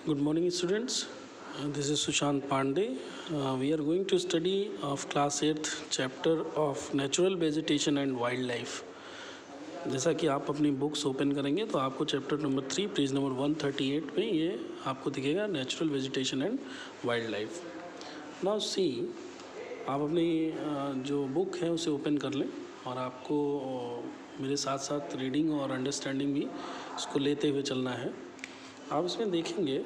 Good morning, students. This is Sushant Pandey. We are going to study of class 8th chapter of natural vegetation and wildlife. जैसा कि आप अपनी books open करेंगे तो आपको chapter number 3 page number 138 में ये आपको दिखेगा natural vegetation and wild life. Now see, आप अपनी जो बुक है उसे ओपन कर लें और आपको मेरे साथ साथ रीडिंग और अंडरस्टैंडिंग भी इसको लेते हुए चलना है. आप इसमें देखेंगे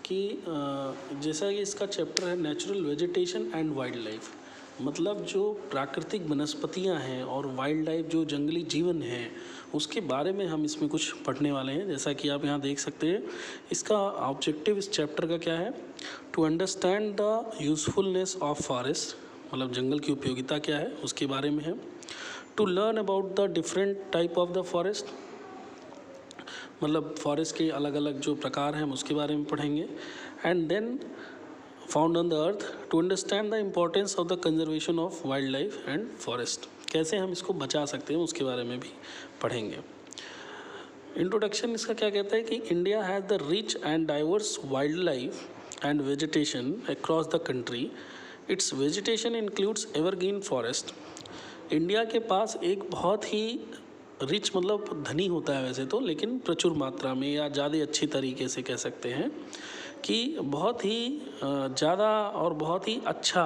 कि जैसा कि इसका चैप्टर है natural vegetation and wild life, मतलब जो प्राकृतिक वनस्पतियां हैं और वाइल्ड लाइफ जो जंगली जीवन है उसके बारे में हम इसमें कुछ पढ़ने वाले हैं. जैसा कि आप यहाँ देख सकते हैं, इसका ऑब्जेक्टिव इस चैप्टर का क्या है? To understand the usefulness of forest, मतलब जंगल की उपयोगिता क्या है उसके बारे में है. To learn about the different type of the forest, मतलब फॉरेस्ट के अलग अलग जो प्रकार हैं हम उसके बारे में पढ़ेंगे. And then found on the earth, to understand the importance of the conservation of wildlife and forest, कैसे हम इसको बचा सकते हैं उसके बारे में भी पढ़ेंगे. इंट्रोडक्शन इसका क्या कहता है कि India has the rich and diverse wild life and vegetation across the country. It's vegetation includes evergreen forest. India के पास एक बहुत ही रिच, मतलब धनी होता है वैसे तो, लेकिन प्रचुर मात्रा में या ज़्यादा अच्छी तरीके से कह सकते हैं कि बहुत ही ज़्यादा और बहुत ही अच्छा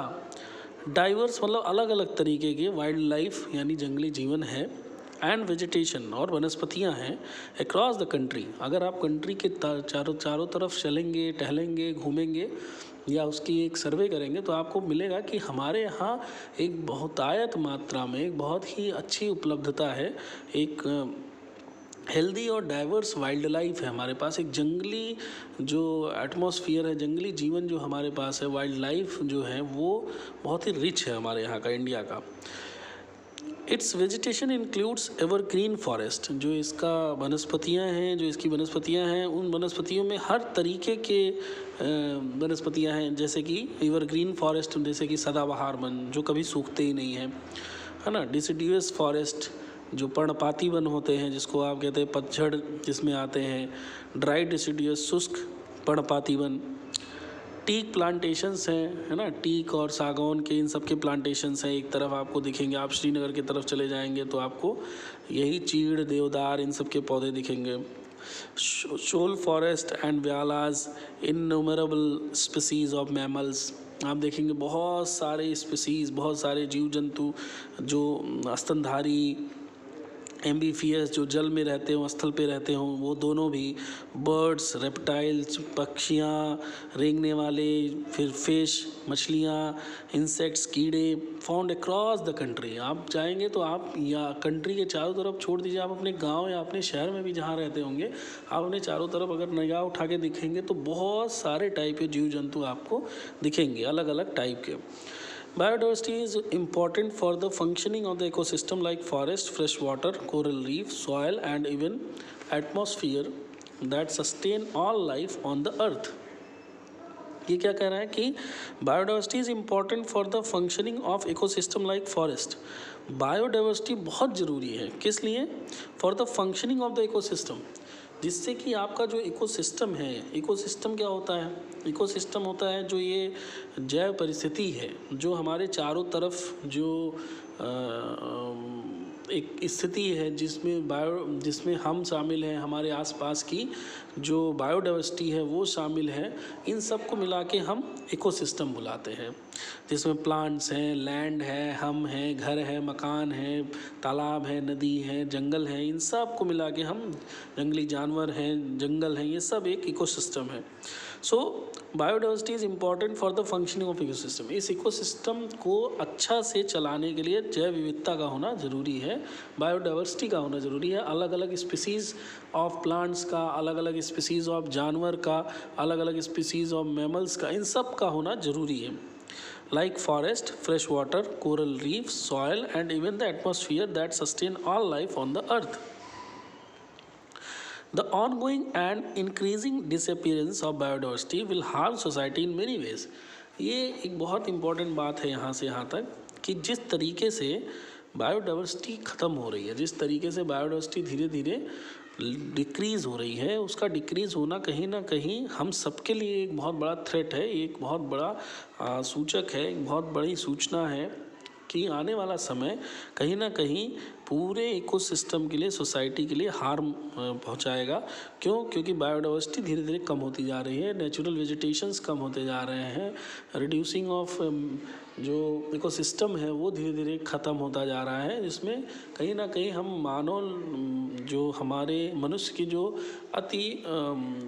डाइवर्स, मतलब अलग अलग तरीके के वाइल्ड लाइफ यानी जंगली जीवन है एंड वेजिटेशन और वनस्पतियां हैं अक्रॉस द कंट्री. अगर आप कंट्री के चारों तरफ चलेंगे, टहलेंगे, घूमेंगे या उसकी एक सर्वे करेंगे तो आपको मिलेगा कि हमारे यहाँ एक बहुतायत मात्रा में एक बहुत ही अच्छी उपलब्धता है, एक हेल्दी और डाइवर्स वाइल्ड लाइफ है हमारे पास. एक जंगली जो एटमॉस्फेयर है, जंगली जीवन जो हमारे पास है, वाइल्ड लाइफ जो है वो बहुत ही रिच है हमारे यहाँ का, इंडिया का. It's vegetation includes evergreen forest, जो इसका वनस्पतियाँ हैं, जो इसकी वनस्पतियाँ हैं उन वनस्पतियों में हर तरीके के वनस्पतियाँ हैं, जैसे कि एवरग्रीन फॉरेस्ट, जैसे कि सदाबहार वन जो कभी सूखते ही नहीं हैं, है ना. डिसिडियस फॉरेस्ट जो पर्णपाती वन होते हैं जिसको आप कहते हैं पतझड़ जिसमें आते हैं. ड्राई डिसिडियस शुष्क पर्णपाती वन. टीक प्लांटेशंस हैं, है ना, टीक और सागौन के इन सब के प्लांटेशंस हैं. एक तरफ आपको दिखेंगे, आप श्रीनगर की तरफ चले जाएंगे तो आपको यही चीड़, देवदार, इन सब के पौधे दिखेंगे. Shola forest and valleys, innumerable species of mammals. आप देखेंगे बहुत सारे स्पीसीज, बहुत सारे जीव जंतु जो स्तनधारी, एम्बीफियस जो जल में रहते हों, स्थल पे रहते हों, वो दोनों भी. बर्ड्स, रेप्टाइल्स, पक्षियाँ, रेंगने वाले, फिर फिश, मछलियाँ, इंसेक्ट्स, कीड़े फाउंड अक्रॉस द कंट्री. आप जाएंगे तो आप या कंट्री के चारों तरफ, छोड़ दीजिए आप अपने गांव या अपने शहर में भी जहाँ रहते होंगे, आप अपने चारों तरफ अगर निगाह उठा के दिखेंगे तो बहुत सारे टाइप के जीव जंतु आपको दिखेंगे, अलग अलग टाइप के. Biodiversity is important for the functioning of the ecosystem like forest, fresh water, coral reef, soil and even atmosphere that sustain all life on the earth. ये क्या कह रहा है कि biodiversity is important for the functioning of ecosystem like forest. Biodiversity बहुत ज़रूरी है, किस लिए? For the functioning of the ecosystem, जिससे कि आपका जो इकोसिस्टम है, इकोसिस्टम क्या होता है? इकोसिस्टम होता है जो ये जैव परिस्थिति है, जो हमारे चारों तरफ जो एक स्थिति है जिसमें हम शामिल हैं, हमारे आसपास की जो बायोडाइवर्सिटी है वो शामिल है. इन सब को मिला के हम इकोसिस्टम बुलाते हैं, जिसमें प्लांट्स हैं, लैंड है, हम हैं, घर है, मकान है, तालाब है, नदी है, जंगल है, इन सब को मिला के हम, जंगली जानवर हैं, जंगल हैं, ये सब एक इकोसिस्टम है. So biodiversity is important for the functioning of ecosystem. इस इकोसिस्टम को अच्छा से चलाने के लिए जैव विविधता का होना ज़रूरी है, बायोडाइवर्सिटी का होना ज़रूरी है. अलग अलग स्पीसीज़ ऑफ प्लांट्स का, अलग अलग स्पीसीज़ ऑफ जानवर का, अलग अलग स्पीसीज़ ऑफ मैमल्स का, इन सब का होना ज़रूरी है. Like forest, fresh water, coral reefs, soil and even the atmosphere that sustain all life on the earth. The ongoing and increasing disappearance of biodiversity will harm society in many ways. ये एक बहुत important बात है यहाँ से यहाँ तक कि जिस तरीके से बायोडाइवर्सिटी ख़त्म हो रही है, जिस तरीके से बायोडाइवर्सिटी धीरे धीरे डिक्रीज़ हो रही है, उसका डिक्रीज़ होना कहीं ना कहीं हम सबके लिए एक बहुत बड़ा थ्रेट है, एक बहुत बड़ा सूचक है, एक बहुत बड़ी सूचना है कि आने वाला समय कहीं ना कहीं पूरे इकोसिस्टम के लिए, सोसाइटी के लिए हार्म पहुंचाएगा। क्यों? क्योंकि बायोडाइवर्सिटी धीरे धीरे कम होती जा रही है, नेचुरल वेजिटेशंस कम होते जा रहे हैं, रिड्यूसिंग ऑफ जो इकोसिस्टम है वो धीरे धीरे ख़त्म होता जा रहा है, जिसमें कहीं ना कहीं हम मानव जो हमारे मनुष्य की जो अति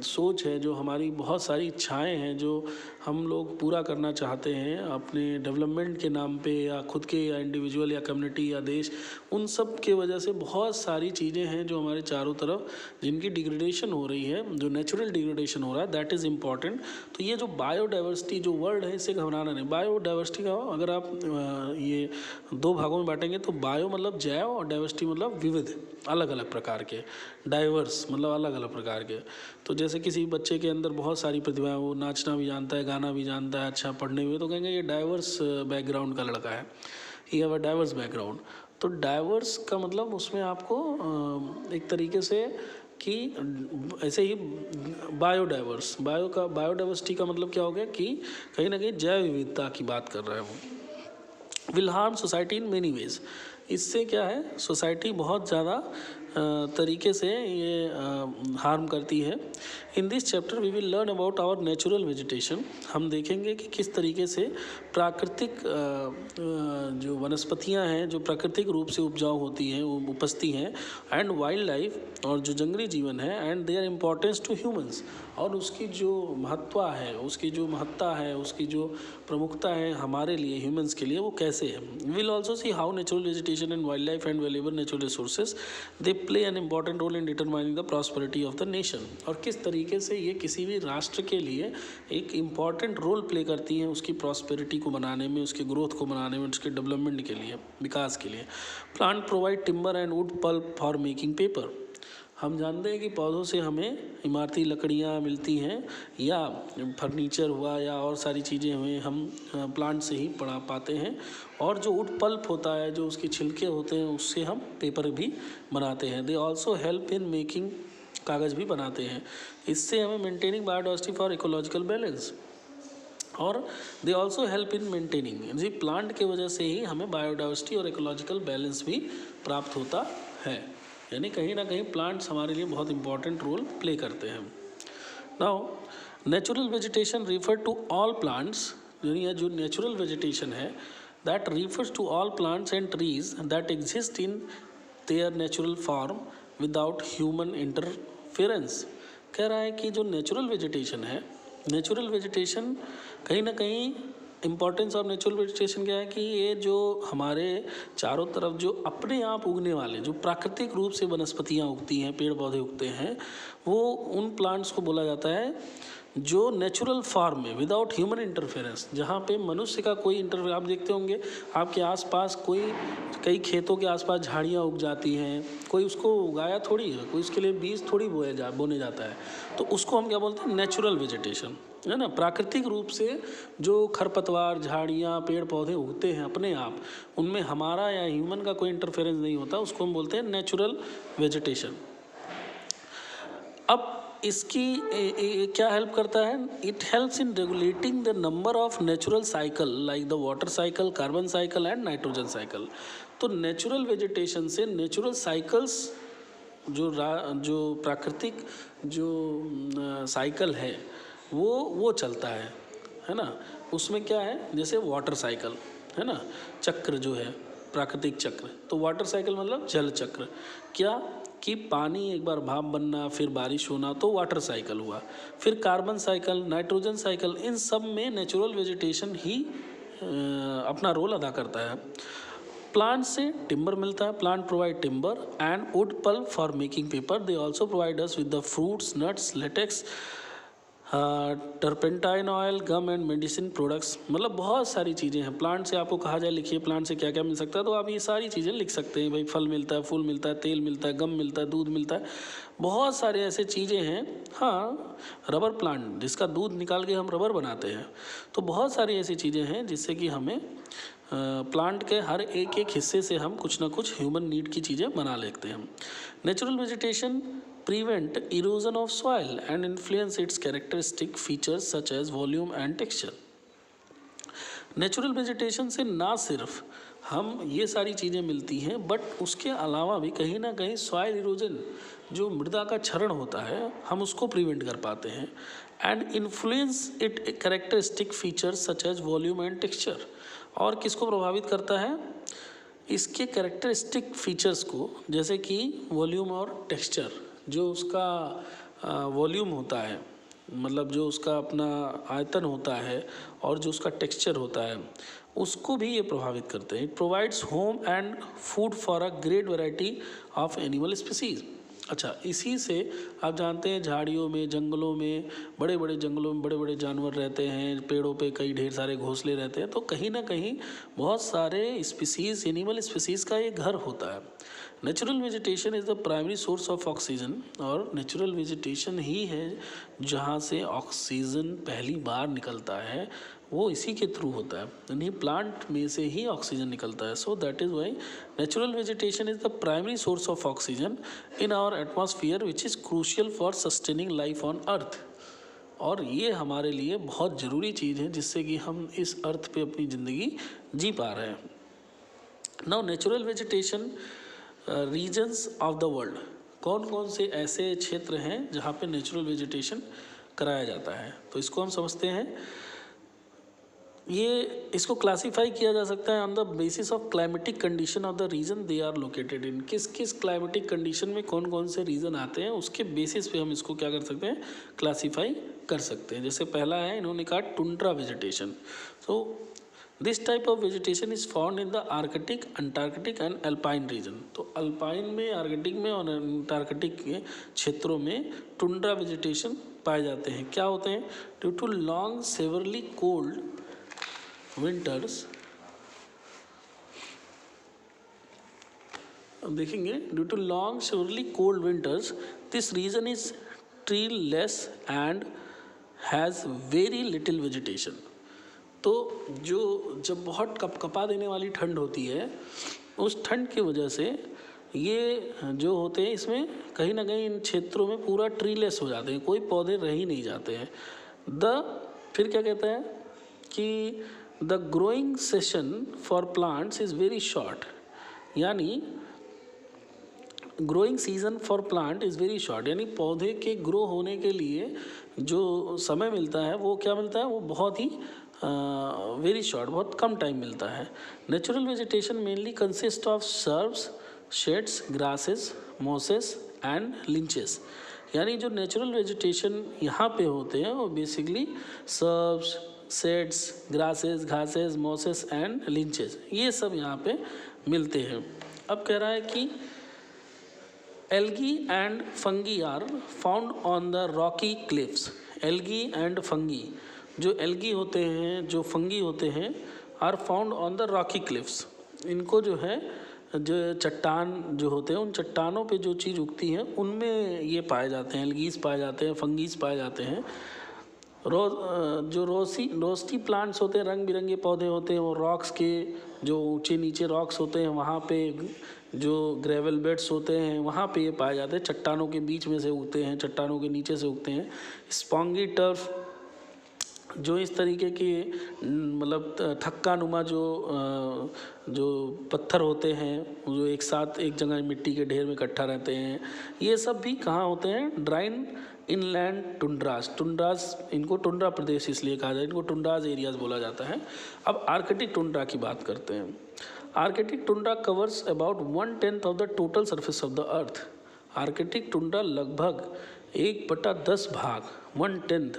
सोच है, जो हमारी बहुत सारी इच्छाएं हैं जो हम लोग पूरा करना चाहते हैं अपने डेवलपमेंट के नाम पे या खुद के या इंडिविजुअल या कम्युनिटी या देश, उन सब के वजह से बहुत सारी चीज़ें हैं जो हमारे चारों तरफ जिनकी डिग्रेडेशन हो रही है, जो नेचुरल डिग्रेडेशन हो रहा है, दैट इज़ इम्पॉर्टेंट। तो ये जो बायोडाइवर्सिटी जो वर्ड है, इसे घबराना नहीं। बायोडाइवर्सिटी का अगर आप ये दो भागों में बांटेंगे तो बायो मतलब जैव और डाइवर्सिटी मतलब विविध, अलग अलग प्रकार के, डाइवर्स मतलब अलग अलग प्रकार के। तो जैसे किसी बच्चे के अंदर बहुत सारी प्रतिभाएं, वो नाचना भी जानता है, गाना भी जानता है, अच्छा पढ़ने में, तो कहेंगे ये डाइवर्स बैकग्राउंड का लड़का है, ये है डाइवर्स बैकग्राउंड। तो डाइवर्स का मतलब उसमें आपको एक तरीके से कि ऐसे ही बायोडाइवर्स, बायोडाइवर्सिटी का मतलब क्या हो गया कि कहीं ना कहीं जैव विविधता की बात कर रहा है वो। Will harm society in many ways, इससे क्या है सोसाइटी बहुत ज़्यादा तरीके से ये हार्म करती है। In this chapter we will learn about our natural vegetation, हम देखेंगे कि किस तरीके से प्राकृतिक जो वनस्पतियां हैं जो प्राकृतिक रूप से उपजाऊ होती हैं, वो उपजती हैं, एंड वाइल्ड लाइफ और जो जंगली जीवन है, and their importance to humans, और उसकी जो महत्व है, उसकी जो महत्ता है, उसकी जो प्रमुखता है हमारे लिए, ह्यूमंस के लिए, वो कैसे है। Will also see how natural vegetation and wildlife and valuable natural resources they play an important role in determining the prosperity of the nation, और किस तरीके से ये किसी भी राष्ट्र के लिए एक इम्पॉर्टेंट रोल प्ले करती हैं उसकी प्रॉस्पेरिटी को बनाने में, उसके ग्रोथ को बनाने में, उसके डेवलपमेंट के लिए, विकास के लिए। Plant provide timber and wood pulp for making paper, हम जानते हैं कि पौधों से हमें इमारती लकड़ियाँ मिलती हैं, या फर्नीचर हुआ या और सारी चीज़ें हुई हम प्लांट से ही पढ़ा पाते हैं, और जो वुड पल्प होता है, जो उसके छिलके होते हैं, उससे हम पेपर भी बनाते हैं। They also help in making, कागज़ भी बनाते हैं। इससे हमें maintaining biodiversity for ecological balance, और they also help in maintaining, जी प्लांट के वजह से ही हमें बायोडाइवर्सिटी और इकोलॉजिकल बैलेंस भी प्राप्त होता है, यानी कहीं ना कहीं प्लांट्स हमारे लिए बहुत इंपॉर्टेंट रोल प्ले करते हैं। Now natural vegetation refer to all plants, यानी जो नेचुरल वेजिटेशन है that refers to all plants and trees that exist in their natural form without human interference. कह रहा है कि जो नेचुरल वेजिटेशन है, नेचुरल वेजिटेशन कहीं ना कहीं इम्पॉर्टेंस ऑफ नेचुरल वेजिटेशन क्या है कि ये जो हमारे चारों तरफ जो अपने आप उगने वाले, जो प्राकृतिक रूप से वनस्पतियाँ उगती हैं, पेड़ पौधे उगते हैं, वो उन प्लांट्स को बोला जाता है जो नेचुरल फॉर्म में विदाउट ह्यूमन इंटरफेरेंस, जहाँ पे मनुष्य का कोई इंटरफेरेंस, आप देखते होंगे आपके आसपास कोई, कई खेतों के आसपास झाड़ियाँ उग जाती हैं, कोई उसको उगाया थोड़ी है, कोई उसके लिए बीज थोड़ी बोने जाता है, तो उसको हम क्या बोलते हैं, नेचुरल वेजिटेशन, है ना। प्राकृतिक रूप से जो खरपतवार, झाड़ियाँ, पेड़ पौधे उगते हैं अपने आप, उनमें हमारा या ह्यूमन का कोई इंटरफेरेंस नहीं होता, उसको हम बोलते हैं नेचुरल वेजिटेशन। अब इसकी क्या हेल्प करता है, it helps in regulating the number of natural cycle like the water cycle, carbon cycle and nitrogen cycle. तो नेचुरल वेजिटेशन से नेचुरल साइकिल्स जो प्राकृतिक जो साइकिल है वो चलता है ना। उसमें क्या है, जैसे वाटर साइकिल है ना, चक्र जो है प्राकृतिक चक्र, तो वाटर साइकिल मतलब जल चक्र, क्या कि पानी एक बार भाप बनना, फिर बारिश होना, तो वाटर साइकिल हुआ। फिर कार्बन साइकिल, नाइट्रोजन साइकिल, इन सब में नेचुरल वेजिटेशन ही अपना रोल अदा करता है। प्लांट से टिम्बर मिलता है, plant provide timber and wood pulp for making paper. They also provide us with the fruits, nuts, latex, turpentine oil, gum and medicine products, मतलब बहुत सारी चीज़ें हैं। प्लांट से आपको कहा जाए लिखिए प्लांट से क्या क्या मिल सकता है, तो आप ये सारी चीज़ें लिख सकते हैं। भाई फल मिलता है, फूल मिलता है, तेल मिलता है, गम मिलता है, दूध मिलता है, बहुत सारे ऐसे चीज़ें हैं। हाँ, रबर प्लांट जिसका दूध निकाल के हम रबर बनाते हैं, तो बहुत सारी ऐसी चीज़ें हैं जिससे कि हमें प्लांट के हर एक एक हिस्से से हम कुछ ना कुछ ह्यूमन नीड की चीज़ें बना लेते हैं। Natural vegetation prevent erosion of soil and influence its characteristic features such as volume and texture. Natural vegetation से ना सिर्फ हम ये सारी चीज़ें मिलती हैं बट उसके अलावा भी कहीं ना कहीं सॉइल इरोजन जो मृदा का क्षरण होता है हम उसको प्रिवेंट कर पाते हैं and influence it characteristic features such as volume and texture. और किसको प्रभावित करता है? इसके कैरेक्टरिस्टिक फीचर्स को, जैसे कि वॉल्यूम और टेक्सचर। जो उसका वॉल्यूम होता है, मतलब जो उसका अपना आयतन होता है और जो उसका टेक्सचर होता है उसको भी ये प्रभावित करते हैं। It provides home and food for a great variety of animal species. अच्छा, इसी से आप जानते हैं झाड़ियों में, जंगलों में, बड़े बड़े जंगलों में बड़े बड़े जानवर रहते हैं, पेड़ों पे कई ढेर सारे घोंसले रहते हैं, तो कहीं ना कहीं बहुत सारे स्पीसीज, एनिमल स्पीसीज का ये घर होता है। Natural vegetation is the primary source of oxygen, और नेचुरल वेजिटेशन ही है जहाँ से ऑक्सीजन पहली बार निकलता है, वो इसी के थ्रू होता है, यानी प्लांट में से ही ऑक्सीजन निकलता है। So that is why natural vegetation is the primary source of oxygen in our atmosphere which is crucial for sustaining life on earth. और ये हमारे लिए बहुत ज़रूरी चीज़ है जिससे कि हम इस अर्थ पे अपनी ज़िंदगी जी पा रहे हैं। Now natural vegetation regions of the world, कौन कौन से ऐसे क्षेत्र हैं जहाँ पे नेचुरल वेजिटेशन कराया जाता है, तो इसको हम समझते हैं। ये इसको क्लासीफाई किया जा सकता है on the basis of climatic condition of the region they are located in. किस किस क्लाइमेटिक कंडीशन में कौन कौन से रीजन आते हैं उसके बेसिस पे हम इसको क्या कर सकते हैं, क्लासीफाई कर सकते हैं। जैसे पहला है, इन्होंने कहा टुंड्रा वेजिटेशन। तो this type of vegetation is found in the Arctic, Antarctic and alpine region. तो अल्पाइन में, आर्कटिक में और अंटार्कटिक के क्षेत्रों में टुंड्रा वेजिटेशन पाए जाते हैं। क्या होते हैं? Due to long severely cold winters, अब देखेंगे, due to long severely cold winters this region is treeless and has very little vegetation. तो जब बहुत कपकपा देने वाली ठंड होती है, उस ठंड की वजह से ये जो होते हैं इसमें कहीं ना कहीं इन क्षेत्रों में पूरा ट्रीलेस हो जाते हैं, कोई पौधे रह ही नहीं जाते हैं। फिर क्या कहता है कि the growing session for plants is very short, यानी growing season for plant is very short, यानी पौधे के ग्रो होने के लिए जो समय मिलता है वो क्या मिलता है, वो बहुत ही वेरी शॉर्ट, बहुत कम टाइम मिलता है। Natural vegetation mainly consist of shrubs, shades, grasses, mosses and lichens. यानी जो नेचुरल वेजिटेशन यहाँ पे होते हैं वो बेसिकली सर्ब्स, शेड्स, ग्रासेस, घासेस, मॉसेस एंड लिंचेस, ये सब यहाँ पे मिलते हैं। अब कह रहा है कि algae and fungi are found on the rocky cliffs. Algae and fungi, जो एल्गी होते हैं, जो फंगी होते हैं, are found on the rocky cliffs. इनको जो है, जो चट्टान जो होते हैं, उन चट्टानों पे जो चीज़ उगती है उनमें ये पाए जाते हैं, एल्गीज पाए जाते हैं, फंगीज पाए जाते हैं। जो रोस्टी प्लांट्स होते हैं, रंग बिरंगे पौधे होते हैं, वो रॉक्स के जो ऊंचे नीचे रॉक्स होते हैं वहाँ पे, जो ग्रेवल बेड्स होते हैं वहाँ पे ये पाए जाते हैं। चट्टानों के बीच में से उगते हैं, चट्टानों के नीचे से उगते हैं। स्पॉन्गी टर्फ, जो इस तरीके की मतलब थक्का नुमा जो पत्थर होते हैं, जो एक साथ एक जगह मिट्टी के ढेर में इकट्ठा रहते हैं, ये सब भी कहाँ होते हैं? ड्राइन इनलैंड टुंड्रास, इनको टुंड्रा प्रदेश इसलिए कहा जाता है, इनको टुंड्राज एरियाज बोला जाता है। अब आर्कटिक टुंड्रा की बात करते हैं। Arctic tundra covers about 1/10 of the total surface of the earth. Arctic tundra लगभग 1/10 भाग, 1/10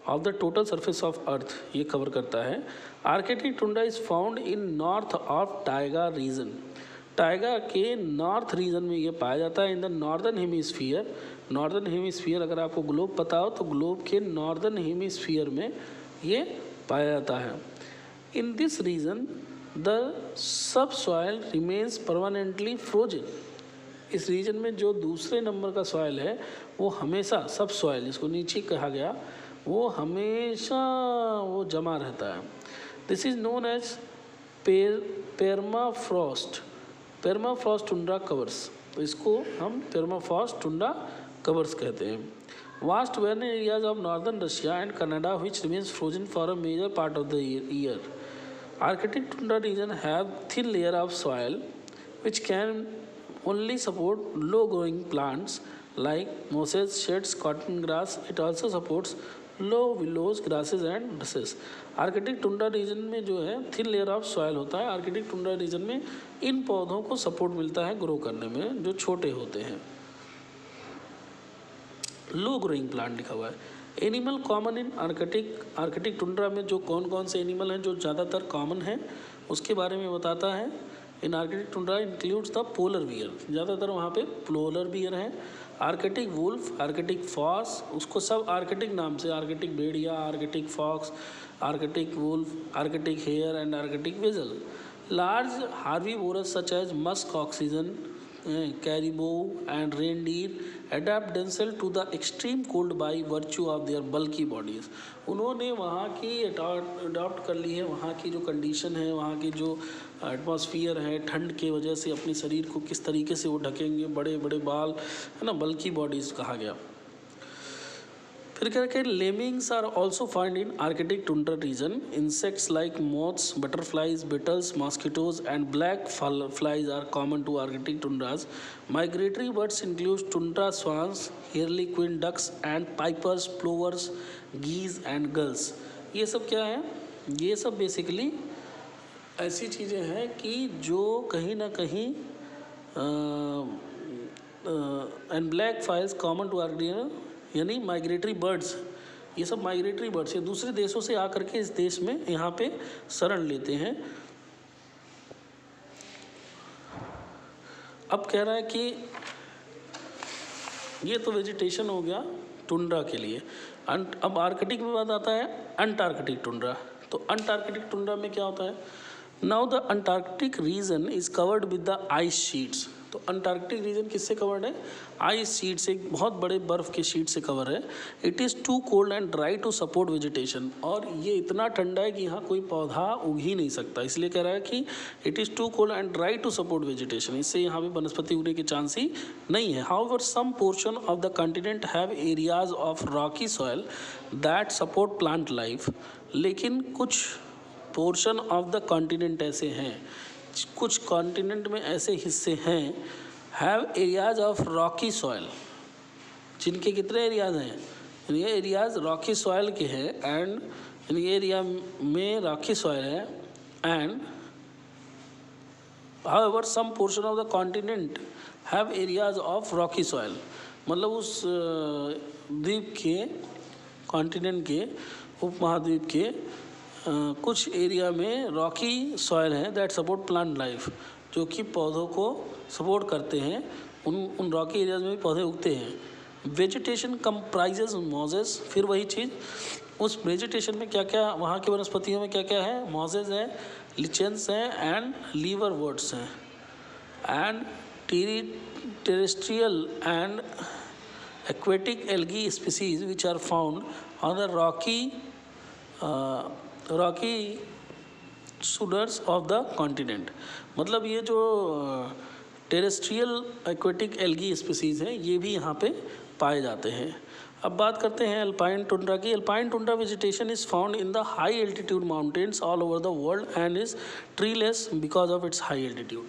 of the total surface of earth ये कवर करता है। Arctic tundra is found in north of taiga region. Taiga के नॉर्थ रीजन में ये पाया जाता है। In the northern hemisphere, northern hemisphere अगर आपको ग्लोब पता हो तो ग्लोब के नॉर्दर्न हेमिस्फीयर में ये पाया जाता है। In this region the subsoil remains permanently frozen. इस रीजन में जो दूसरे नंबर का सॉयल है वो हमेशा, सब सॉयल जिसको नीचे कहा गया, वो हमेशा वो जमा रहता है। This is known as permafrost. Permafrost tundra covers, तो इसको हम पेर्माफ्रॉस्ट टुंड्रा कवर्स कहते हैं। Vast vain areas of northern Russia and Canada which remains frozen for a major part of the year. Arctic tundra region have thin layer of soil which can only support low growing plants like mosses, sheds, cotton grass. It also supports low willows, grasses and bushes. Arctic tundra reason में जो है thin layer of soil होता है। Arctic tundra reason में इन पौधों को support मिलता है ग्रो करने में, जो छोटे होते हैं। लो ग्रोइंग प्लांट लिखा हुआ है। Animal common in Arctic tundra में जो कौन कौन से एनिमल हैं जो ज़्यादातर कॉमन हैं उसके बारे में बताता है। In Arctic tundra includes the polar bear, ज़्यादातर वहाँ पे पोलर बियर हैं। आर्कटिक वुल्फ, आर्कटिक फॉक्स, उसको सब आर्कटिक नाम से, आर्कटिक भेड़िया, Arctic fox, Arctic wolf, Arctic hare and Arctic weasel. Large herbivorous such as musk oxen, caribou and reindeer adapt themselves to the extreme cold by virtue of their bulky bodies. उन्होंने वहाँ की adopt कर ली है, वहाँ की जो condition है, वहाँ की जो एटमॉस्फियर है, ठंड के वजह से अपने शरीर को किस तरीके से वो ढकेंगे, बड़े बड़े बाल है ना, बल्की बॉडीज़ कहा गया। फिर क्या कि lemmings are also find in Arctic tundra region. Insects like moths, butterflies, beetles, mosquitoes and black flies are common to Arctic tundras. Migratory birds include tundra swans, harlequin ducks and pipers, plovers, geese and gulls. ये सब क्या है? ये सब basically ऐसी चीज़ें हैं कि जो कहीं ना कहीं and black flies common to Arctic, यानी माइग्रेटरी बर्ड्स, ये सब माइग्रेटरी बर्ड्स ये दूसरे देशों से आकर के इस देश में यहाँ पे शरण लेते हैं। अब कह रहा है कि ये तो वेजिटेशन हो गया टुंड्रा के लिए। अब आर्कटिक में बात आता है अंटार्कटिक टुंड्रा। तो अंटार्कटिक टुंड्रा में क्या होता है? Now the Antarctic region is covered with the ice sheets. तो अंटार्कटिक रीजन किससे कवर्ड है? आइस शीट से, एक बहुत बड़े बर्फ़ के शीट से कवर है। It is too cold and dry to support vegetation. और ये इतना ठंडा है कि यहाँ कोई पौधा उग ही नहीं सकता, इसलिए कह रहा है कि it is too cold and dry to support vegetation. इससे यहाँ पे वनस्पति उगने के चांस ही नहीं है। However some portion of the continent have areas of rocky soil that support plant life. लेकिन कुछ पोर्शन ऑफ द कॉन्टिनेंट ऐसे हैं, कुछ कॉन्टिनेंट में ऐसे हिस्से हैं have areas of rocky soil, जिनके कितने एरियाज हैं? ये एरियाज रॉकी सॉयल के हैं एंड ये एरिया में रॉकी सॉयल है and however some portion of the continent have areas of rocky soil. मतलब उस द्वीप के, कॉन्टिनेंट के, उपमहाद्वीप के कुछ एरिया में रॉकी सॉयल है दैट सपोर्ट प्लांट लाइफ, जो कि पौधों को सपोर्ट करते हैं। उन रॉकी एरियाज में भी पौधे उगते हैं। Vegetation comprises mosses. फिर वही चीज़, उस वेजिटेशन में क्या क्या, वहाँ की वनस्पतियों में क्या क्या है? मॉजेज हैं, लिचेंस हैं एंड लीवर वर्ड्स हैं and terrestrial and aquatic algae species which are found on the rocky shores of the continent. मतलब ये जो टेरेस्ट्रियल एक्वेटिक एल्गी स्पीसीज हैं ये भी यहाँ पे पाए जाते हैं। अब बात करते हैं अल्पाइन टुंड्रा की। Alpine tundra vegetation is found in the high altitude mountains all over the world and is treeless because of its high altitude.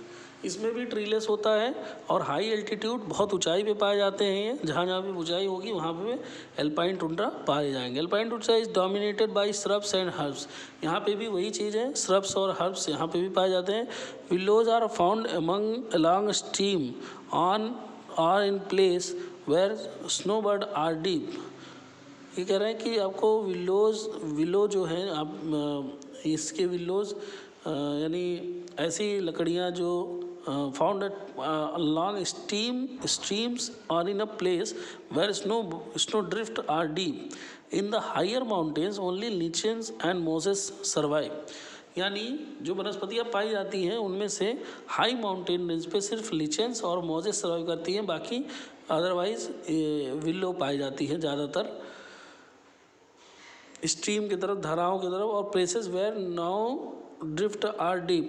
इसमें भी ट्रीलेस होता है और हाई एल्टीट्यूड, बहुत ऊंचाई पे पाए जाते हैं ये। जहाँ जहाँ भी ऊंचाई होगी वहाँ पे एल्पाइन टुंड्रा पाए जाएंगे। Alpine tundra is dominated by shrubs and herbs. यहाँ पे भी वही चीज़ है, श्रब्स और हर्ब्स यहाँ पे भी पाए जाते हैं। Willows are found along stream on और in place where snowbird are deep. ये कह रहे हैं कि आपको विलो जो है, आप इसके विलोज यानी ऐसी लकड़ियाँ जो found along streams or in a place where snow drift are deep. In the higher mountains only lichens and mosses survive. यानी जो वनस्पतियाँ पाई जाती हैं उनमें से हाई माउंटेन रेंज पे सिर्फ लिचेंस और मोजेस सर्वाइव करती हैं, बाकी अदरवाइज विलो पाई जाती है ज़्यादातर स्ट्रीम की तरफ, धाराओं की तरफ। और places where now drift are deep.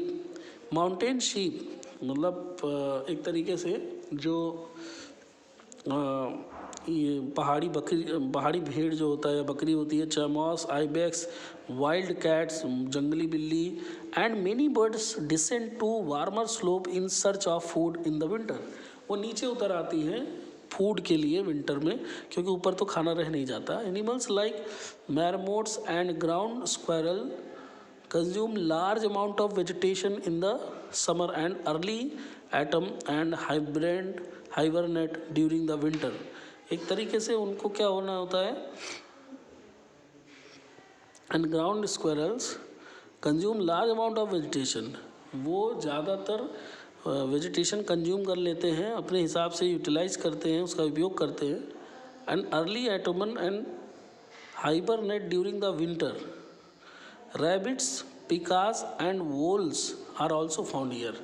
Mountain sheep मतलब एक तरीके से जो ये पहाड़ी भेड़ जो होता है या बकरी होती है, चैमॉस, आइबेक्स, वाइल्ड कैट्स, जंगली बिल्ली and many birds descend to warmer slope in search of food in the winter. वो नीचे उतर आती हैं फूड के लिए विंटर में, क्योंकि ऊपर तो खाना रह नहीं जाता। Animals like marmots and ground squirrel consume large amount of vegetation in the summer and early autumn and hibernate during the winter। एक तरीके से उनको क्या होना होता है, and ground squirrels consume large amount of vegetation, वो ज़्यादातर वेजिटेशन कंज्यूम कर लेते हैं, अपने हिसाब से यूटिलाइज करते हैं, उसका उपयोग करते हैं। And early autumn and hibernate during the winter. Rabbits, pikas and voles are also found here.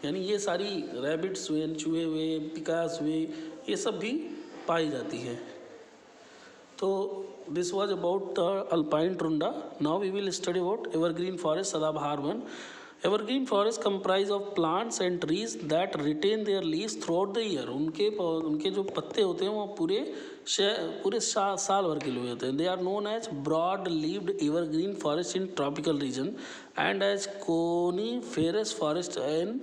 यानी ये सारी रैबिट्स हुए, चूहे हुए, पिकास हुए, ये सब भी पाई जाती हैं। तो this was about the alpine tundra. Now we will study about evergreen forest, सदाबहार वन। Evergreen forest comprise of plants and trees that retain their leaves throughout the year. उनके जो पत्ते होते हैं वो पूरे साल भर के लिए होते हैं। They are known as broad leaved evergreen forest in tropical region and as coniferous forest in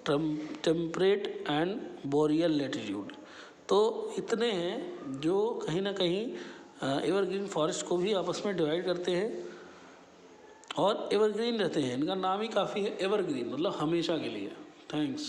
temperate and boreal latitude. तो इतने हैं जो कहीं ना कहीं एवरग्रीन फॉरेस्ट को भी आपस में डिवाइड करते हैं और एवरग्रीन रहते हैं। इनका नाम ही काफ़ी है, एवरग्रीन मतलब हमेशा के लिए। थैंक्स।